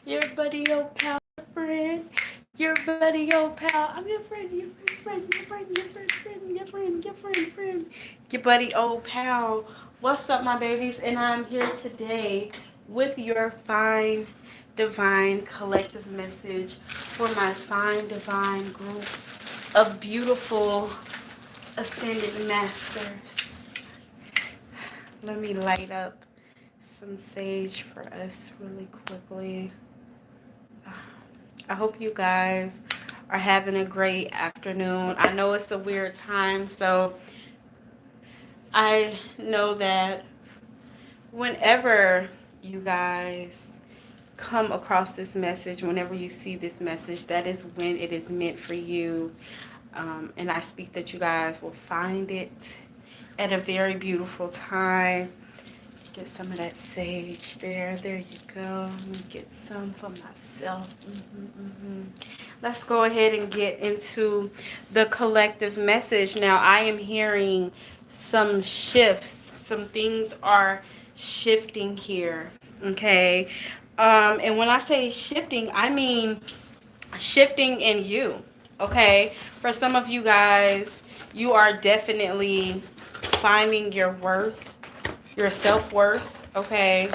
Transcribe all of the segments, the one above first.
Your buddy old pal friend. Your buddy old pal. I'm your friend, your friend, your friend, your friend, friend, your friend, your friend, friend. Your buddy old pal. What's up, my babies? And I'm here today with your fine, divine collective message for my fine, divine group of beautiful ascended masters. Let me light up some sage for us really quickly. I hope you guys are having a great afternoon. I know it's a weird time, so I know that whenever you guys come across this message, whenever you see this message, that is when it is meant for you. And I speak that you guys will find it at a very beautiful time. Get some of that sage there. There you go. Let me get some for myself. Let's go ahead and get into the collective message. Now, I am hearing some shifts. Some things are shifting here. Okay. And when I say shifting, I mean shifting in you. Okay. For some of you guys, you are definitely finding your worth, your self-worth. Okay.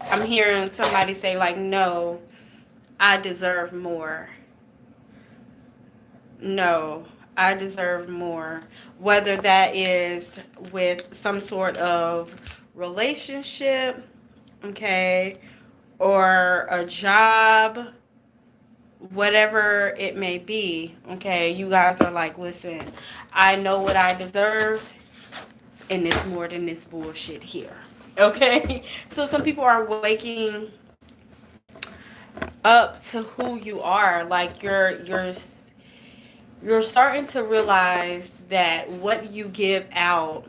I'm hearing somebody say like, no, I deserve more. No, I deserve more. Whether that is with some sort of relationship, okay, or a job, whatever it may be, okay, you guys are like, listen, I know what I deserve, and it's more than this bullshit here. Okay? So some people are waking up to who you are. Like you're starting to realize that what you give out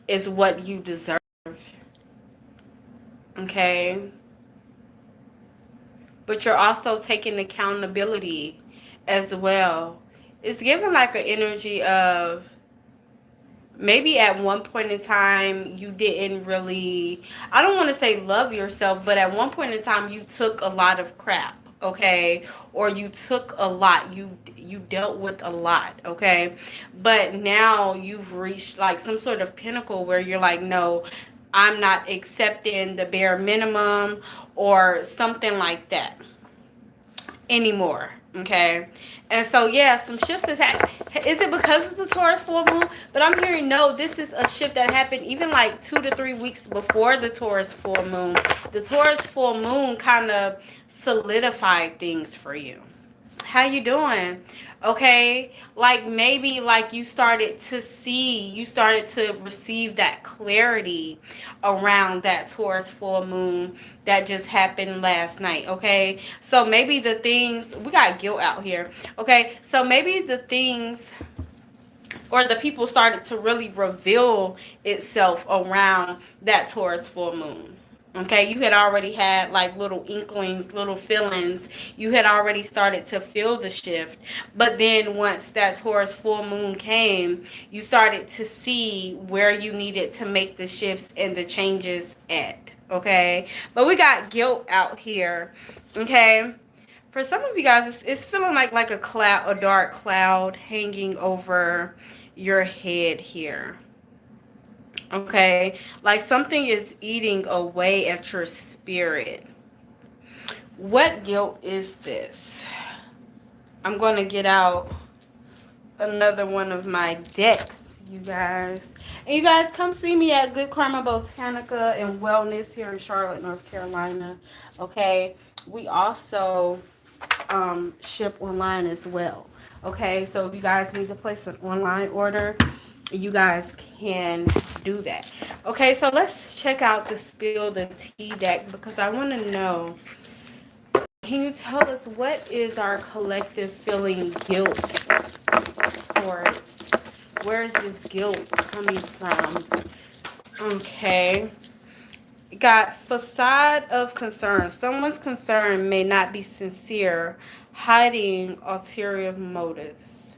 is what you deserve. Okay? But you're also taking accountability as well. It's given like an energy of maybe at one point in time you didn't really, I don't want to say love yourself, but at one point in time you took a lot of crap, okay, or you took a lot, you dealt with a lot, okay, but now you've reached like some sort of pinnacle where you're like, no, I'm not accepting the bare minimum or something like that anymore. Okay. And so yeah, some shifts has happened. Is it because of the Taurus full moon? But I'm hearing no, this is a shift that happened even like 2 to 3 weeks before the Taurus full moon. The Taurus full moon kind of solidified things for you. How you doing? Okay, like maybe like you started to receive that clarity around that Taurus full moon that just happened last night. Okay, so maybe the things, we got guilt out here. Okay, so maybe the things or the people started to really reveal itself around that Taurus full moon. Okay, you had already had like little inklings, little feelings. You had already started to feel the shift. But then once that Taurus full moon came, you started to see where you needed to make the shifts and the changes at. Okay, but we got guilt out here. Okay, for some of you guys, it's feeling like a cloud, a dark cloud hanging over your head here. Okay, like something is eating away at your spirit. What guilt is this? I'm going to get out another one of my decks, you guys. And you guys come see me at Good Karma Botanica and Wellness here in Charlotte, North Carolina. Okay, we also ship online as well. Okay, so if you guys need to place an online order, you guys can do that. Okay, so let's check out the Spill the Tea deck because I want to know, can you tell us what is our collective feeling guilt towards? Where is this guilt coming from? Okay. Got facade of concern. Someone's concern may not be sincere, hiding ulterior motives.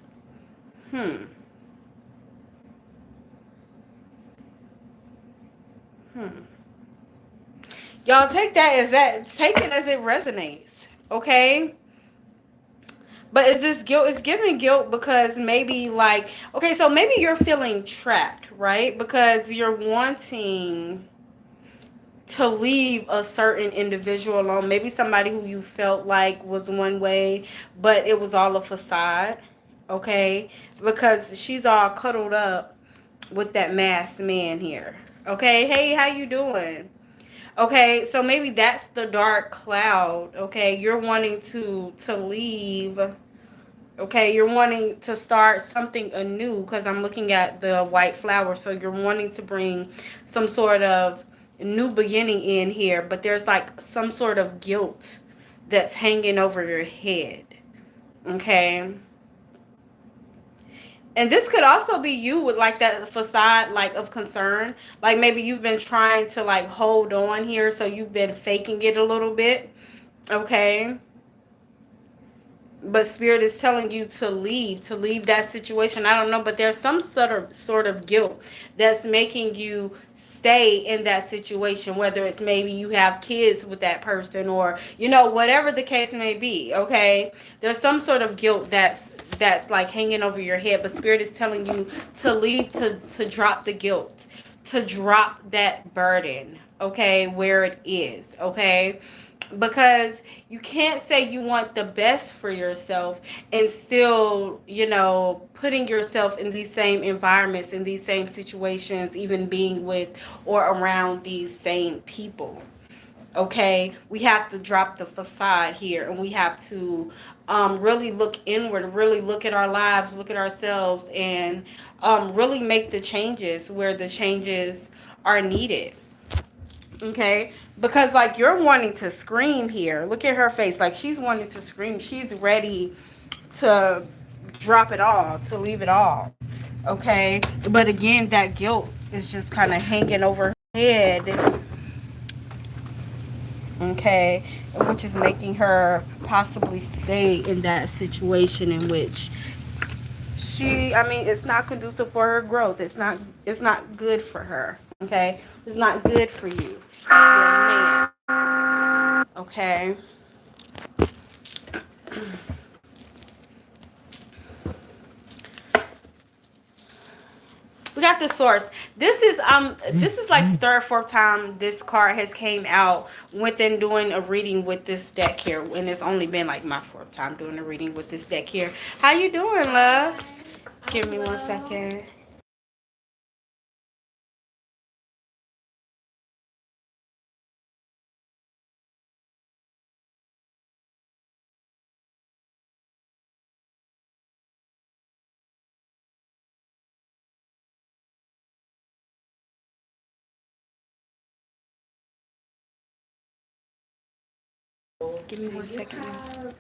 Hmm. Hmm. Y'all take it as it resonates. Okay? But is this guilt? It's giving guilt because maybe like, okay, so maybe you're feeling trapped, right? Because you're wanting to leave a certain individual alone. Maybe somebody who you felt like was one way, but it was all a facade. Okay? Because she's all cuddled up with that masked man here. Okay? Hey, how you doing? Okay, so maybe that's the dark cloud. Okay, you're wanting to leave. Okay, you're wanting to start something anew because I'm looking at the white flower. So you're wanting to bring some sort of new beginning in here, but there's like some sort of guilt that's hanging over your head. Okay. And this could also be you with like that facade like of concern. Like maybe you've been trying to like hold on here, so you've been faking it a little bit. Okay, but spirit is telling you to leave that situation. I don't know, but there's some sort of guilt that's making you stay in that situation, whether it's maybe you have kids with that person, or whatever the case may be. Okay, there's some sort of guilt that's like hanging over your head, but spirit is telling you to leave, to drop the guilt, to drop that burden, okay, where it is. Okay, because you can't say you want the best for yourself and still, putting yourself in these same environments, in these same situations, even being with or around these same people. Okay, we have to drop the facade here, and we have to really look inward, really look at our lives, look at ourselves, and really make the changes where the changes are needed. Okay, because like you're wanting to scream here. Look at her face. Like she's wanting to scream. She's ready to drop it all, to leave it all. Okay, but again, that guilt is just kind of hanging over her head. Okay, which is making her possibly stay in that situation in which I mean, it's not conducive for her growth. It's not good for her. Okay, it's not good for you. You're a man. Okay. We got the source. This is like the third, fourth time this card has came out within doing a reading with this deck here, and it's only been like my fourth time doing a reading with this deck here. How you doing, love? Give me 1 second. Give me 1 second.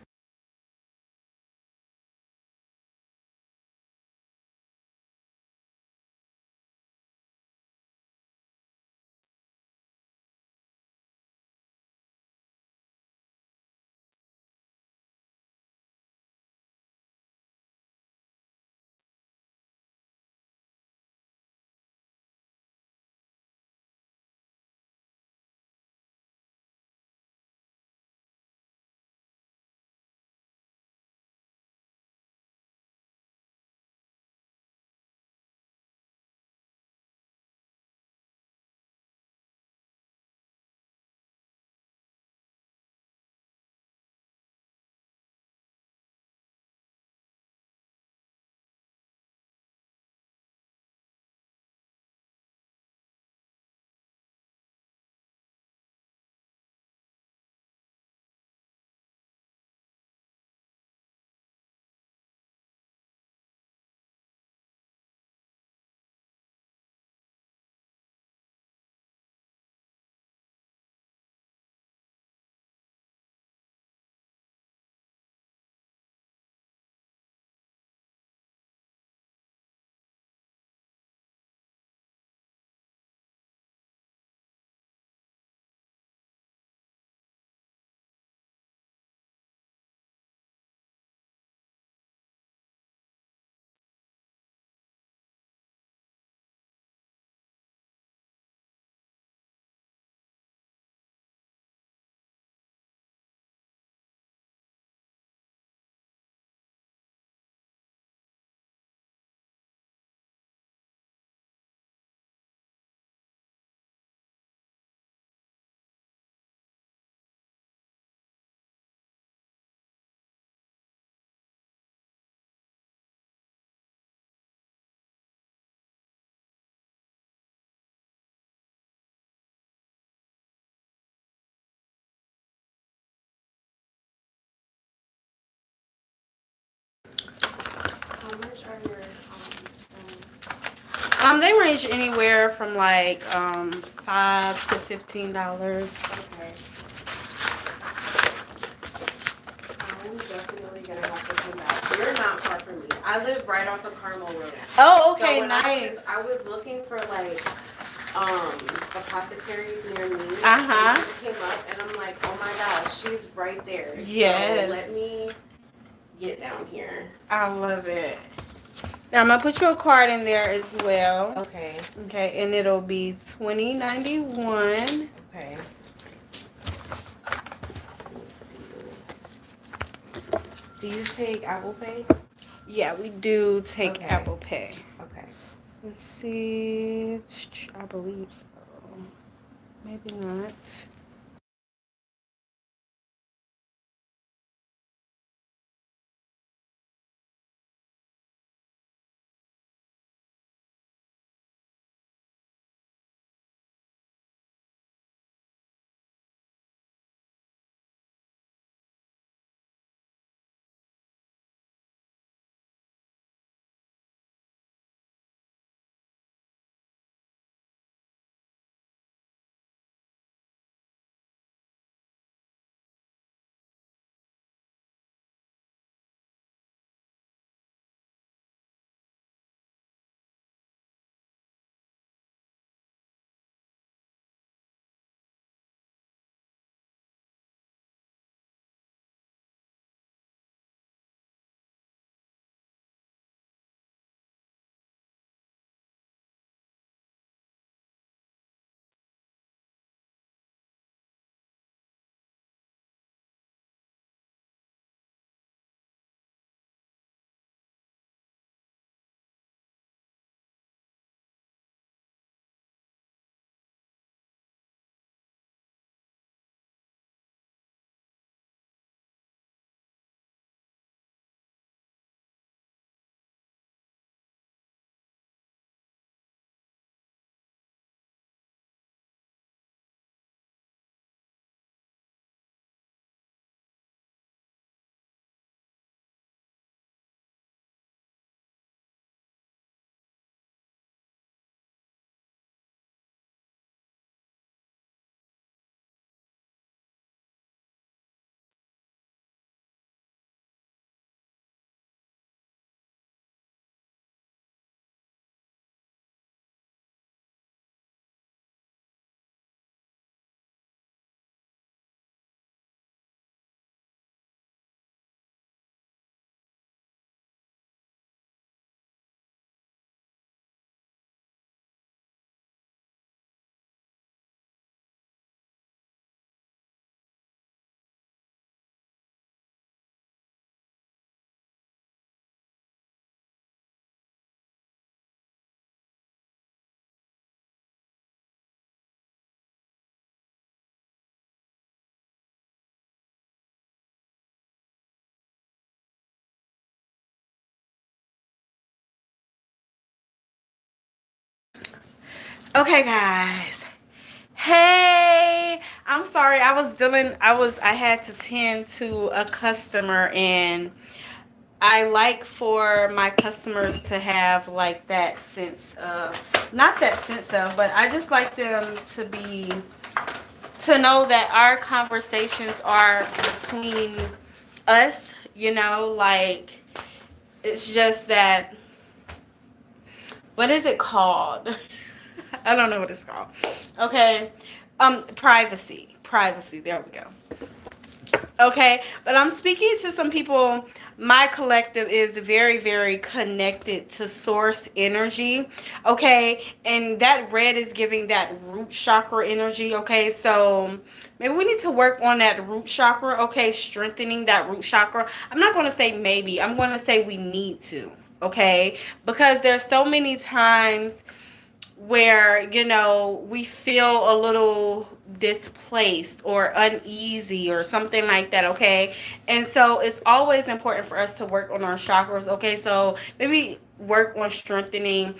They range anywhere from like $5 to $15. Okay. I'm definitely gonna have to come back. You're not far from me. I live right off of Carmel Road. Oh, okay, so when nice. I was looking for like apothecaries near me. Uh-huh. And it came up and I'm like, oh my gosh, she's right there. Yes. So let me get down here. I love it. Now I'm gonna put your card in there as well. Okay. Okay, and it'll be $20.91. Okay. Do you take Apple Pay? Yeah, we do take Okay. Apple Pay. Okay. Let's see. I believe so. Maybe not. Okay, guys. Hey, I'm sorry. I had to tend to a customer, and I like for my customers to have like that sense of, not that sense of, but I just like them to know that our conversations are between us, like it's just that, what is it called? I don't know what it's called. Okay. Privacy. Privacy. There we go. Okay, but I'm speaking to some people. My collective is very, very connected to source energy. Okay, and that red is giving that root chakra energy. Okay, so maybe we need to work on that root chakra. Okay, strengthening that root chakra. I'm not going to say maybe, I'm going to say we need to. Okay, because there's so many times where we feel a little displaced or uneasy or something like that. Okay, and so it's always important for us to work on our chakras. Okay, so maybe work on strengthening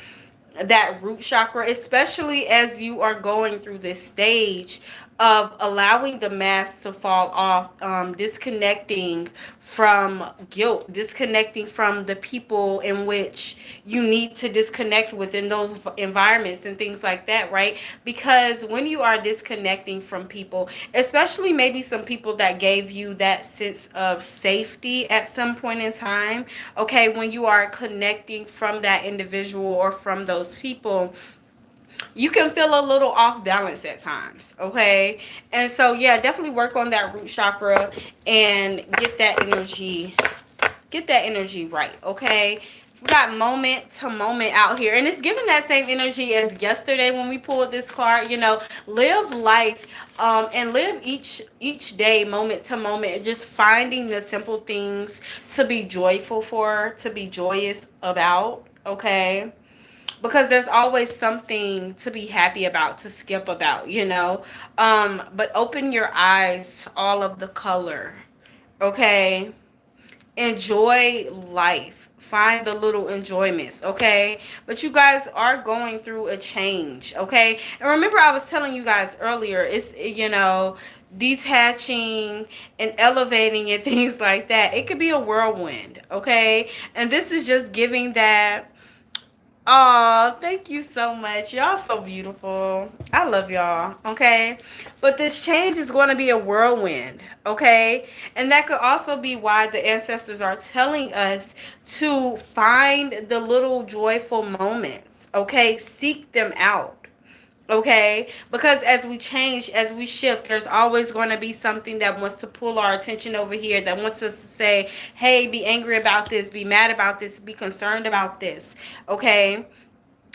that root chakra, especially as you are going through this stage of allowing the mask to fall off, disconnecting from guilt, disconnecting from the people in which you need to disconnect within those environments and things like that, right? Because when you are disconnecting from people, especially maybe some people that gave you that sense of safety at some point in time, okay, when you are connecting from that individual or from those people, you can feel a little off balance at times, okay? And so yeah, definitely work on that root chakra and get that energy right, okay? We got moment to moment out here, and it's giving that same energy as yesterday when we pulled this card. Live life, and live each day moment to moment, just finding the simple things to be joyful for, to be joyous about, okay? Because there's always something to be happy about, to skip about. But open your eyes to all of the color, okay? Enjoy life, find the little enjoyments, okay? But you guys are going through a change, okay? And remember, I was telling you guys earlier, it's detaching and elevating and things like that. It could be a whirlwind, okay? And this is just giving that. Oh, thank you so much. Y'all so beautiful. I love y'all. Okay. But this change is going to be a whirlwind. Okay. And that could also be why the ancestors are telling us to find the little joyful moments. Okay. Seek them out. Okay, because as we change, as we shift, there's always going to be something that wants to pull our attention over here, that wants us to say, hey, be angry about this, be mad about this, be concerned about this. Okay,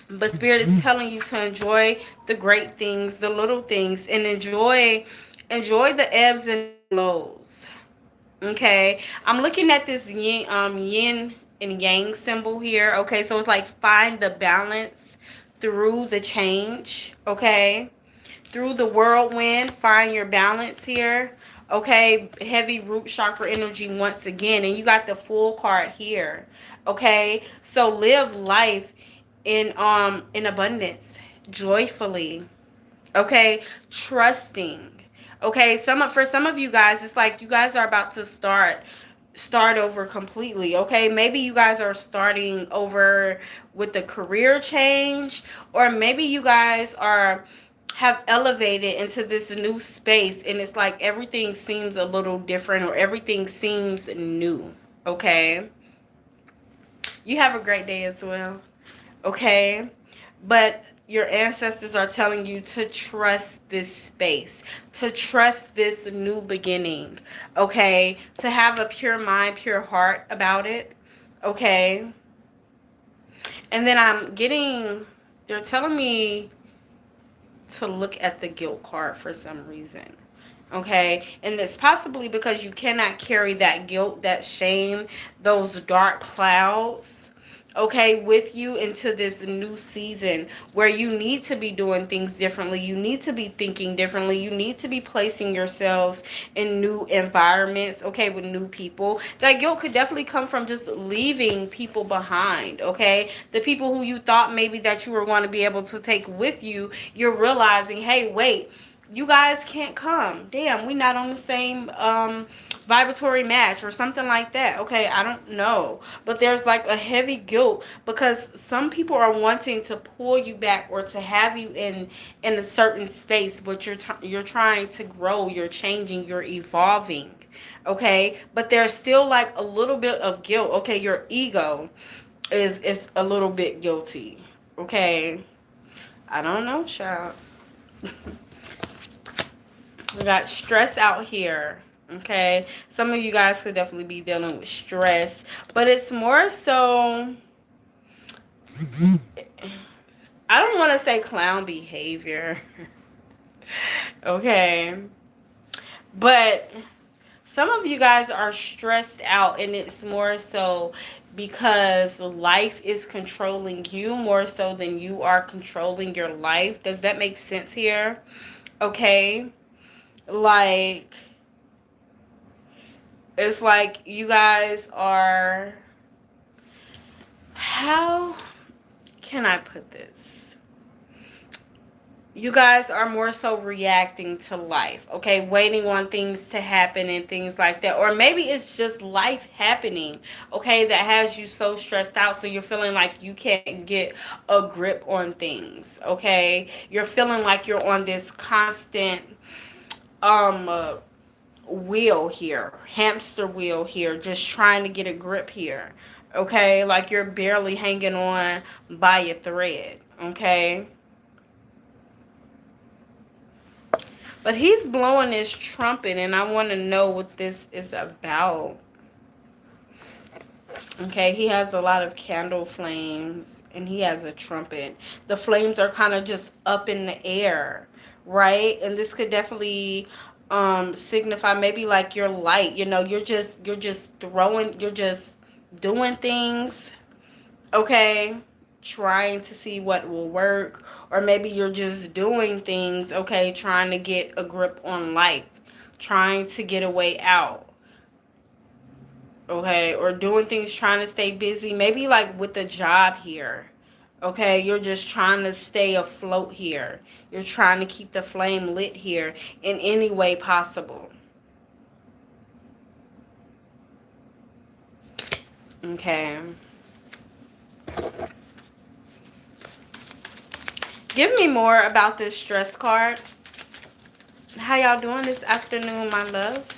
but Spirit is telling you to enjoy the great things, the little things, and enjoy the ebbs and flows. Okay, I'm looking at this yin and yang symbol here. Okay, so it's like find the balance through the change. Okay, through the whirlwind, find your balance here. Okay, heavy root chakra energy once again, and you got the full card here. Okay, so live life in abundance, joyfully. Okay, trusting. Okay, for some of you guys, it's like you guys are about to start over completely. Okay, maybe you guys are starting over with the career change, or maybe you guys are have elevated into this new space, and it's like everything seems a little different, or everything seems new. Okay, you have a great day as well. Okay, but your ancestors are telling you to trust this space, to trust this new beginning, okay? To have a pure mind, pure heart about it, okay? And then they're telling me to look at the guilt card for some reason, okay? And it's possibly because you cannot carry that guilt, that shame, those dark clouds, okay, with you into this new season where you need to be doing things differently. You need to be thinking differently. You need to be placing yourselves in new environments, okay, with new people. That guilt could definitely come from just leaving people behind, okay? The people who you thought maybe that you were going to be able to take with you, you're realizing, hey, wait, you guys can't come. Damn, we not on the same vibratory match or something like that. Okay, I don't know. But there's like a heavy guilt because some people are wanting to pull you back or to have you in a certain space, but you're trying to grow, you're changing, you're evolving. Okay? But there's still like a little bit of guilt. Okay, your ego is a little bit guilty. Okay? I don't know, child. We got stress out here. Okay. Some of you guys could definitely be dealing with stress. But it's more so, I don't want to say clown behavior. Okay. But some of you guys are stressed out, and it's more so because life is controlling you more so than you are controlling your life. Does that make sense here? Okay. Like, it's like you guys are, how can I put this? you guys are more so reacting to life, okay, waiting on things to happen and things like that, or maybe it's just life happening, okay, that has you so stressed out, so you're feeling like you can't get a grip on things, okay, you're feeling like you're on this constant um uh, wheel here, hamster wheel here, just trying to get a grip here, okay, like you're barely hanging on by a thread, okay. But he's blowing his trumpet, and I want to know what this is about. Okay, he has a lot of candle flames, and he has a trumpet. The flames are kind of just up in the air, right? And this could definitely signify maybe like your light. You know, you're just throwing, you're just doing things, okay, trying to see what will work, or maybe you're just doing things, okay, trying to get a grip on life, trying to get a way out, okay, or doing things trying to stay busy, maybe like with the job here, okay, you're just trying to stay afloat here, you're trying to keep the flame lit here in any way possible, okay. Give me more about this stress card. How y'all doing this afternoon, my loves?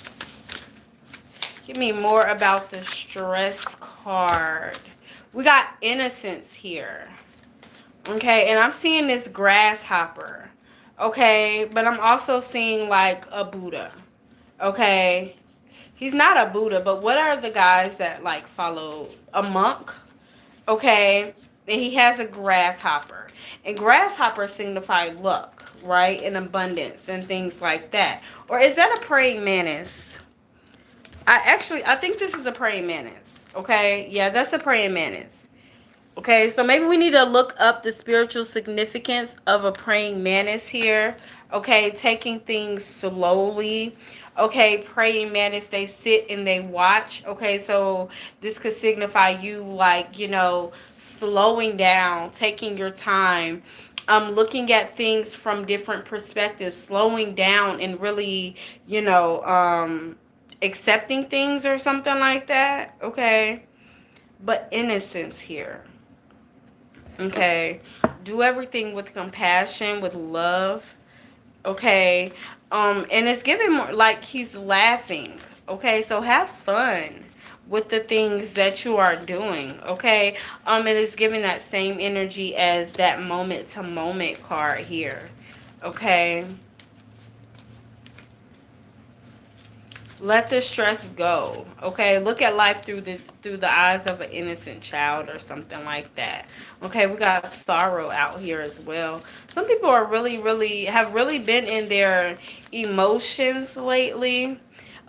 Give me more about the stress card. We got innocence here. Okay, and I'm seeing this grasshopper. Okay, but I'm also seeing like a Buddha. Okay. He's not a Buddha, but what are the guys that like follow a monk? Okay. And he has a grasshopper. And grasshoppers signify luck, right? And abundance and things like that. Or is that a praying mantis? I think this is a praying mantis. Okay, yeah, that's a praying mantis. Okay, so maybe we need to look up the spiritual significance of a praying mantis here. Okay, taking things slowly. Okay, praying mantis, they sit and they watch. Okay, so this could signify you like, you know, slowing down, taking your time, looking at things from different perspectives, slowing down and really, you know, accepting things or something like that. Okay, but innocence here. Okay, do everything with compassion, with love. Okay, and it's giving more like he's laughing. Okay, so have fun with the things that you are doing. Okay, it is giving that same energy as that moment to moment card here. Okay, let the stress go. Okay, look at life through the eyes of an innocent child or something like that. Okay, we got sorrow out here as well. Some people are really been in their emotions lately.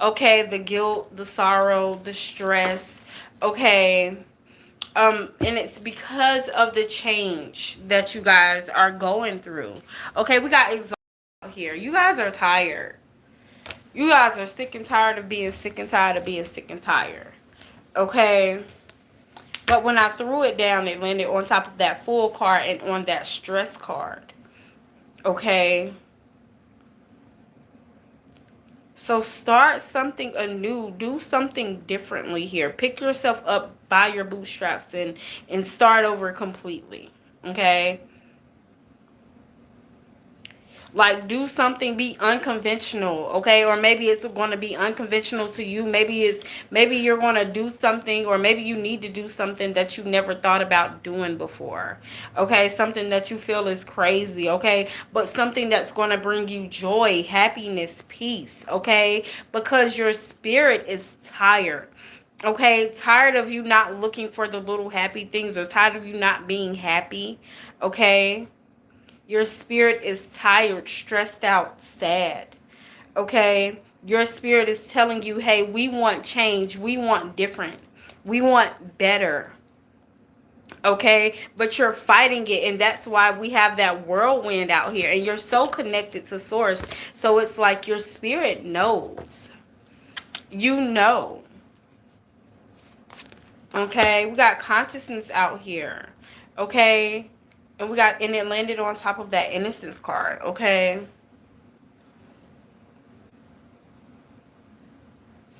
Okay, the guilt, the sorrow, the stress. Okay, and it's because of the change that you guys are going through. Okay, we got exhausted here. You guys are tired. You guys are sick and tired of being sick and tired of being sick and tired. Okay? But when I threw it down, it landed on top of that full card and on that stress card. Okay? So start something anew. Do something differently here. Pick yourself up by your bootstraps and start over completely. Okay? Like, do something, be unconventional, okay? Or maybe it's going to be unconventional to you. Maybe you're going to do something, or maybe you need to do something that you never thought about doing before, okay? Something that you feel is crazy, okay? But something that's going to bring you joy, happiness, peace, okay? Because your spirit is tired. Okay, tired of you not looking for the little happy things, or tired of you not being happy, okay? Your spirit is tired, stressed out, sad. Okay? Your spirit is telling you, hey, we want change. We want different. We want better. Okay? But you're fighting it. And that's why we have that whirlwind out here. And you're so connected to source. So it's like your spirit knows. You know. Okay? We got consciousness out here. Okay? And and it landed on top of that innocence card, okay?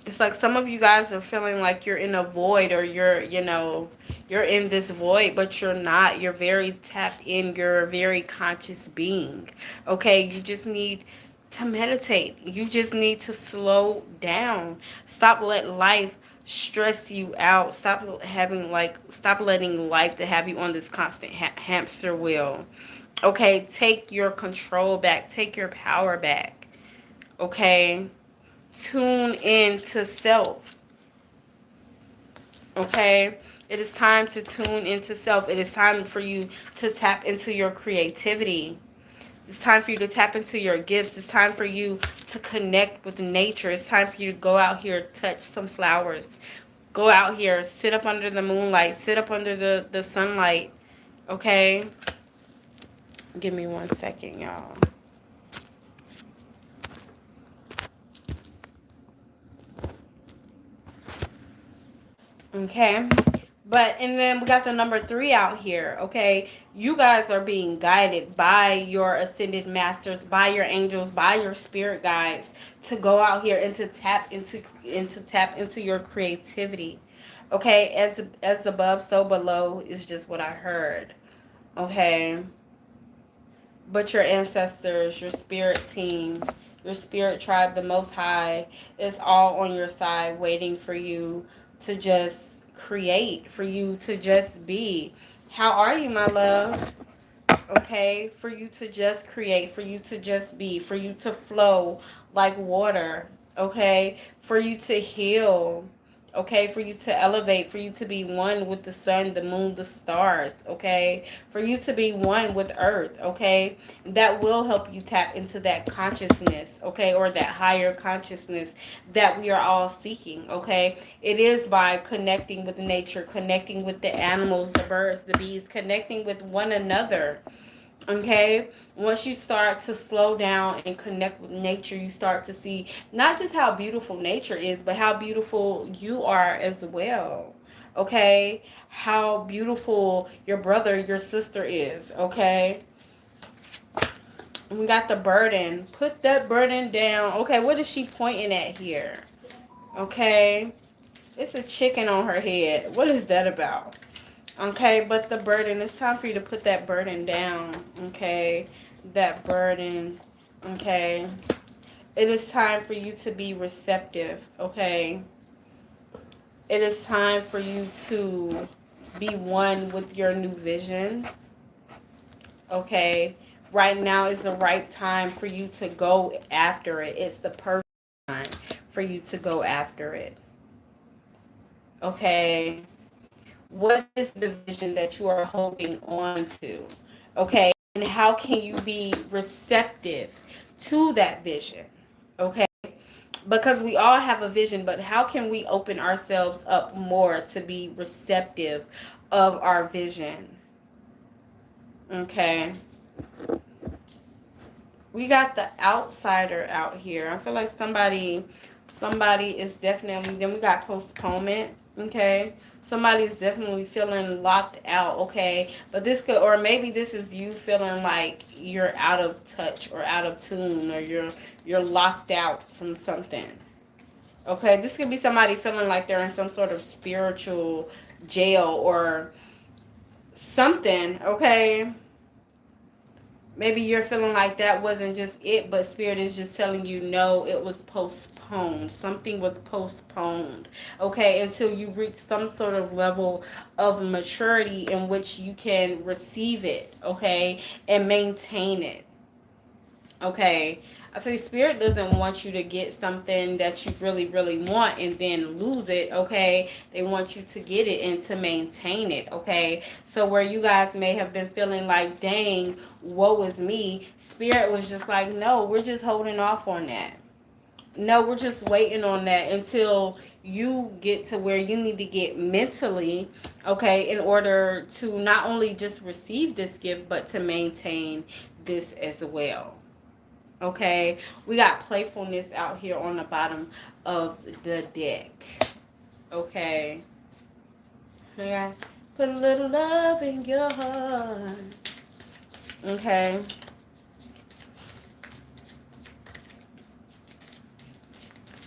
It's like some of you guys are feeling like you're in a void, or you're in this void, but you're not. You're very tapped in. You're a very conscious being. Okay, you just need to meditate. You just need to slow down. Stop letting life stress you out. Stop letting life to have you on this constant hamster wheel. Okay, take your control back. Take your power back. Okay, tune in to self. Okay, it is time to tune into self. It is time for you to tap into your creativity. It's time for you to tap into your gifts. It's time for you to connect with nature. It's time for you to go out here, touch some flowers, go out here, sit up under the moonlight, sit up under the sunlight. Okay, give me 1 second, y'all. Okay, and then we got the number 3 out here. Okay, you guys are being guided by your ascended masters, by your angels, by your spirit guides, to go out here and to tap into your creativity. Okay, as above, so below is just what I heard. Okay, but your ancestors, your spirit team, your spirit tribe, the Most High, is all on your side, waiting for you to just create, for you to just be. How are you, my love? Okay, for you to just create, for you to just be, for you to flow like water. Okay, for you to heal. Okay, for you to elevate, for you to be one with the sun, the moon, the stars. Okay, for you to be one with earth. Okay, that will help you tap into that consciousness. Okay, or that higher consciousness that we are all seeking. Okay, it is by connecting with nature, connecting with the animals, the birds, the bees, connecting with one another. Okay, once you start to slow down and connect with nature, you start to see not just how beautiful nature is, but how beautiful you are as well. Okay, how beautiful your brother, your sister is. Okay, we got the burden. Put that burden down. Okay, what is she pointing at here? Okay, it's a chicken on her head. What is that about? Okay, but the burden, it's time for you to put that burden down. Okay, that burden. Okay, it is time for you to be receptive. Okay, it is time for you to be one with your new vision. Okay, right now is the right time for you to go after it. It's the perfect time for you to go after it. Okay, what is the vision that you are holding on to? Okay, and how can you be receptive to that vision? Okay, because we all have a vision, but how can we open ourselves up more to be receptive of our vision? Okay, we got the outsider out here. I feel like somebody is definitely, then we got postponement. Okay, somebody's definitely feeling locked out. Okay, but this could, or maybe this is you feeling like you're out of touch or out of tune, or you're locked out from something. Okay, this could be somebody feeling like they're in some sort of spiritual jail or something. Okay, maybe you're feeling like that wasn't just it, but spirit is just telling you no, it was postponed. Something was postponed. Okay, until you reach some sort of level of maturity in which you can receive it, okay, and maintain it. Okay, I say spirit doesn't want you to get something that you really, really want and then lose it. Okay, they want you to get it and to maintain it. Okay, so where you guys may have been feeling like, dang, woe is me, spirit was just like, no, we're just holding off on that. No, we're just waiting on that until you get to where you need to get mentally, okay, in order to not only just receive this gift, but to maintain this as well. Okay, we got playfulness out here on the bottom of the deck. Okay, yeah. Put a little love in your heart. Okay.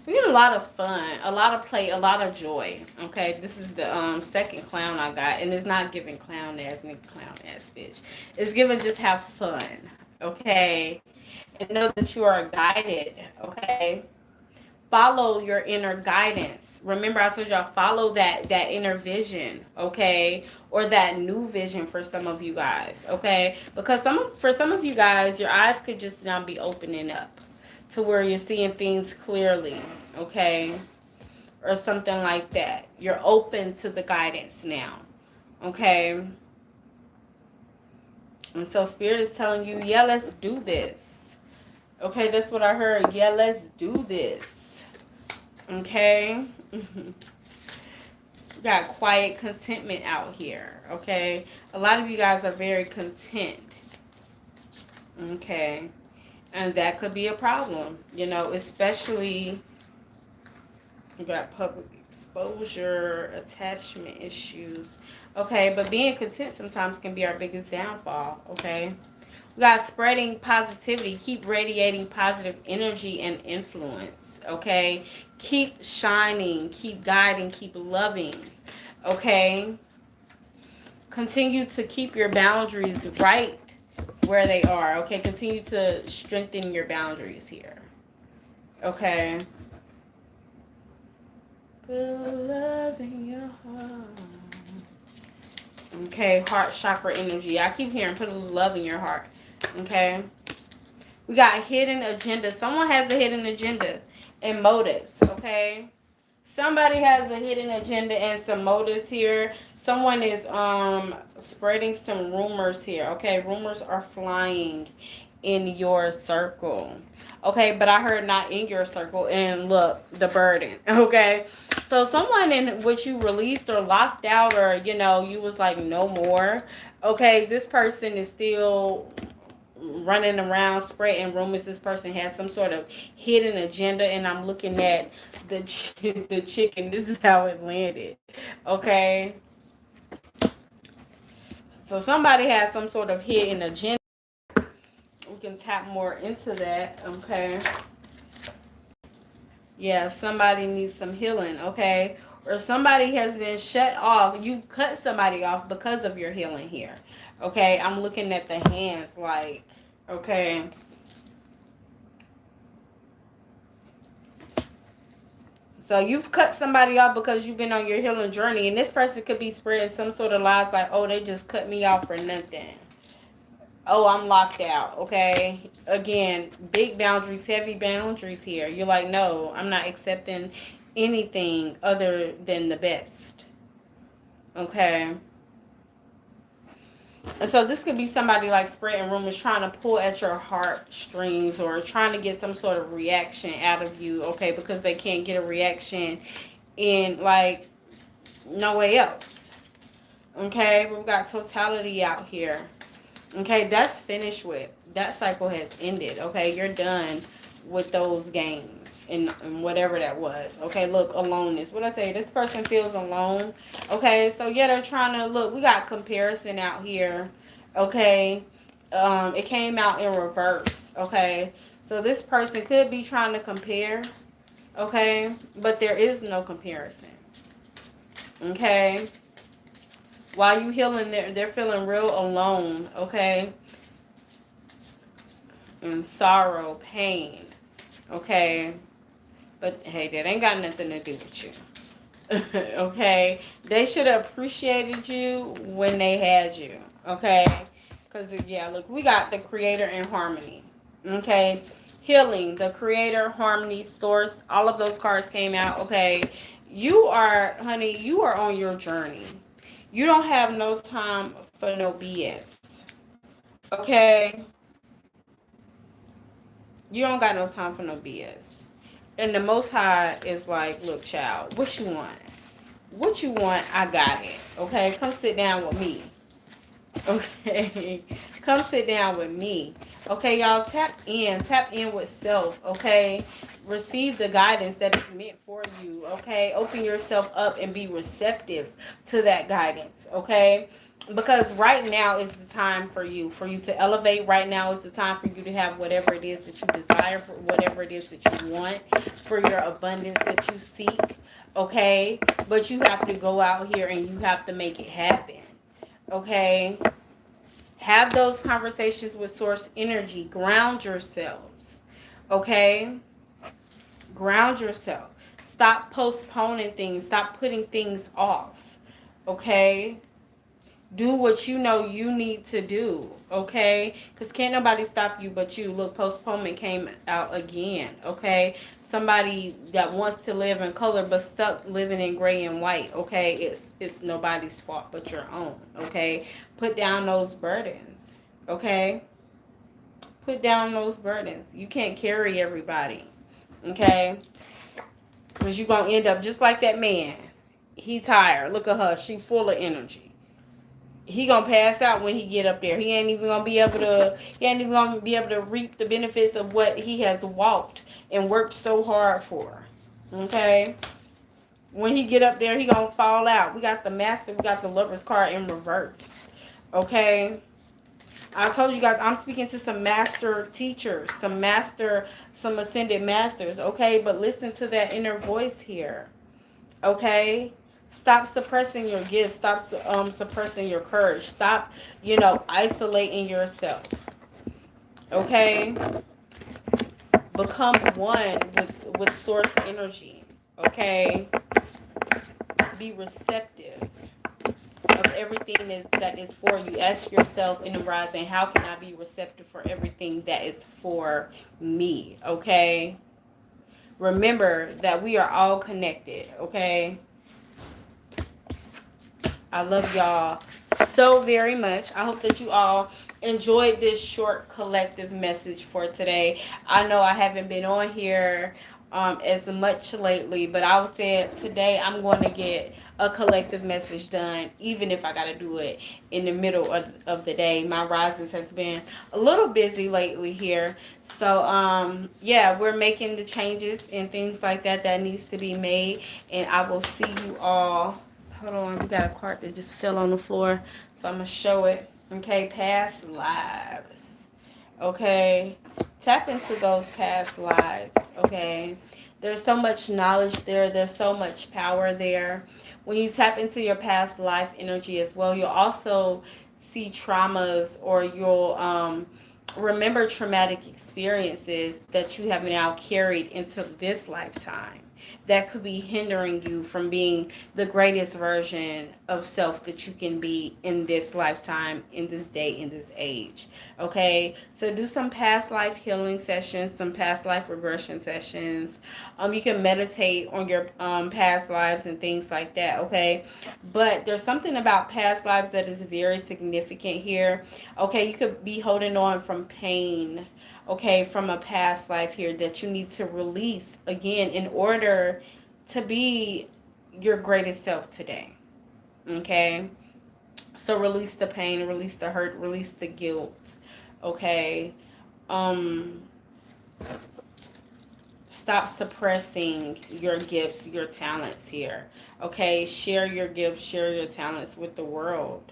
We get a lot of fun, a lot of play, a lot of joy. Okay, this is the second clown I got, and it's not giving clown ass nigga clown ass bitch. It's giving just have fun. Okay, and know that you are guided. Okay, follow your inner guidance. Remember, I told y'all follow that inner vision. Okay, or that new vision for some of you guys. Okay, because for some of you guys, your eyes could just now be opening up to where you're seeing things clearly, okay? Or something like that. You're open to the guidance now, okay? And so Spirit is telling you, yeah, let's do this. Okay, that's what I heard. Yeah, let's do this. Okay? Got quiet contentment out here, okay? A lot of you guys are very content, okay? And that could be a problem, you know, especially you got public exposure, attachment issues. Okay, but being content sometimes can be our biggest downfall, okay? We got spreading positivity. Keep radiating positive energy and influence, okay? Keep shining, keep guiding, keep loving, okay? Continue to keep your boundaries right where they are, okay? Continue to strengthen your boundaries here, okay? Put love in your heart. Okay, heart chakra energy. I keep hearing put a little love in your heart, okay? We got hidden agenda. Someone has a hidden agenda and motives, okay? Somebody has a hidden agenda and some motives here. Someone is spreading some rumors here. Okay, rumors are flying in your circle. Okay, but I heard not in your circle. And look, the burden. Okay, so someone in which you released or locked out, or you know, you was like no more. Okay, this person is still running around spreading rumors. This person has some sort of hidden agenda, and I'm looking at the chicken. This is how it landed. Okay, so somebody has some sort of hidden agenda. We can tap more into that. Okay, yeah, somebody needs some healing. Okay, or somebody has been shut off. You cut somebody off because of your healing here. Okay, I'm looking at the hands like, okay, so you've cut somebody off because you've been on your healing journey, and this person could be spreading some sort of lies like, oh, they just cut me off for nothing. Oh, I'm locked out. Okay, again, big boundaries, heavy boundaries here. You're like, no, I'm not accepting anything other than the best. Okay. And so this could be somebody like spreading rumors, trying to pull at your heartstrings or trying to get some sort of reaction out of you, okay, because they can't get a reaction in like no way else. Okay, we've got totality out here. Okay, that's finished with. That cycle has ended. Okay, you're done with those games and whatever that was. Okay, look, aloneness. What I say, this person feels alone. Okay, so yeah, they're trying to look. We got comparison out here. Okay, it came out in reverse. Okay, so this person could be trying to compare. Okay, but there is no comparison. Okay, while you healing, they're feeling real alone. Okay, and sorrow, pain. Okay, but hey, that ain't got nothing to do with you. Okay, they should have appreciated you when they had you. Okay, because yeah, look, we got the creator and harmony. Okay, healing, the creator, harmony, source, all of those cards came out. Okay, you are, honey, you are on your journey. You don't have no time for no BS. Okay, you don't got no time for no BS. And the Most High is like, look, child, what you want? What you want, I got it. Okay, come sit down with me. Okay, come sit down with me. Okay, y'all, tap in with self. Okay, receive the guidance that is meant for you. Okay, open yourself up and be receptive to that guidance. Okay, Because right now is the time for you to elevate. Right now is the time for you to have whatever it is that you desire, for whatever it is that you want, for your abundance that you seek. Okay, but you have to go out here and you have to make it happen. Okay, have those conversations with source energy. Ground yourselves. Okay, ground yourself. Stop postponing things. Stop putting things off. Okay, do what you know you need to do, okay? Because can't nobody stop you but you. Look, postponement came out again, okay? Somebody that wants to live in color but stuck living in gray and white, okay? It's nobody's fault but your own, okay? Put down those burdens, okay? Put down those burdens. You can't carry everybody, okay? Because you're going to end up just like that man. He tired. Look at her. She full of energy. He gonna pass out when he get up there. He ain't even gonna be able to. He ain't even gonna be able to reap the benefits of what he has walked and worked so hard for. Okay. When he get up there, he gonna fall out. We got the master. We got the lover's card in reverse. Okay. I told you guys I'm speaking to some master teachers, some ascended masters. Okay, but listen to that inner voice here. Okay, stop suppressing your gifts. Stop suppressing your courage. Stop, isolating yourself. Okay, become one with source energy. Okay, be receptive of everything that is for you. Ask yourself in the rising, how can I be receptive for everything that is for me? Okay, remember that we are all connected. Okay, I love y'all so very much. I hope that you all enjoyed this short collective message for today. I know I haven't been on here as much lately, but I said today I'm going to get a collective message done, even if I got to do it in the middle of the day. My risings has been a little busy lately here. So, yeah, we're making the changes and things like that needs to be made. And I will see you all. Hold on, we got a card that just fell on the floor, so I'm gonna show it. Okay, past lives. Okay, tap into those past lives. Okay, there's so much knowledge there. There's so much power there. When you tap into your past life energy as well, you'll also see traumas, or you'll remember traumatic experiences that you have now carried into this lifetime that could be hindering you from being the greatest version of self that you can be in this lifetime, in this day, in this age. Okay, so do some past life healing sessions, some past life regression sessions. You can meditate on your past lives and things like that. Okay, but there's something about past lives that is very significant here. Okay, you could be holding on from pain, okay, from a past life here that you need to release again in order to be your greatest self today. Okay, so release the pain, release the hurt, release the guilt. Okay, um stop suppressing your gifts, your talents here. Okay, share your gifts, share your talents with the world.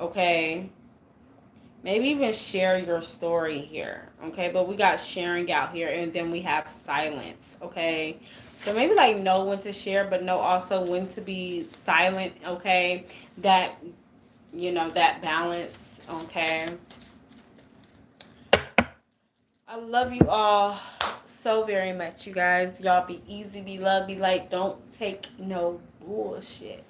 Okay, maybe even share your story here. Okay, but we got sharing out here, and then we have silence. Okay, so maybe like know when to share, but know also when to be silent. Okay, that that balance. Okay, I love you all so very much, you guys. Y'all be easy, be love, be light. Don't take no bullshit.